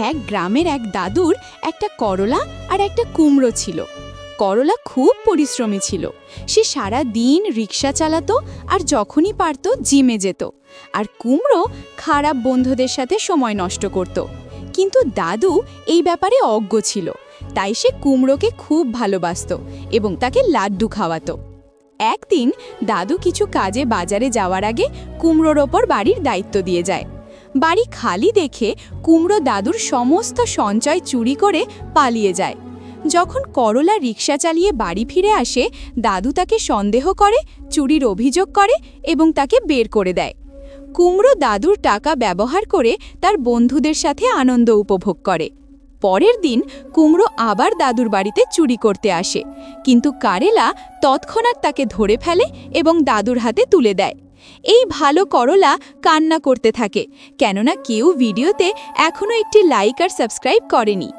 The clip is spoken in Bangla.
এক গ্রামের এক দাদুর একটা করলা আর একটা কুমড়ো ছিল। করলা খুব পরিশ্রমী ছিল। সে সারা দিন রিক্সা চালাতো আর যখনই পারত জিমে যেত। আর কুমড়ো খারাপ বন্ধুদের সাথে সময় নষ্ট করত। কিন্তু দাদু এই ব্যাপারে অজ্ঞ ছিল, তাই সে কুমড়োকে খুব ভালোবাসত এবং তাকে লাড্ডু খাওয়াতো। একদিন দাদু কিছু কাজে বাজারে যাওয়ার আগে কুমড়োর ওপর বাড়ির দায়িত্ব দিয়ে যায়। বাড়ি খালি দেখে কুমড়ো দাদুর সমস্ত সঞ্চয় চুরি করে পালিয়ে যায়। যখন করলা রিক্সা চালিয়ে বাড়ি ফিরে আসে, দাদু তাকে সন্দেহ করে, চুরির অভিযোগ করে এবং তাকে বের করে দেয়। কুমড়ো দাদুর টাকা ব্যবহার করে তার বন্ধুদের সাথে আনন্দ উপভোগ করে। পরের দিন কুমড়ো আবার দাদুর বাড়িতে চুরি করতে আসে, কিন্তু কারেলা তৎক্ষণাৎ তাকে ধরে ফেলে এবং দাদুর হাতে তুলে দেয়। এই ভালো করলা কান্না করতে থাকে, কেননা কেউ ভিডিওতে এখনও একটি লাইক আর সাবস্ক্রাইব করেনি।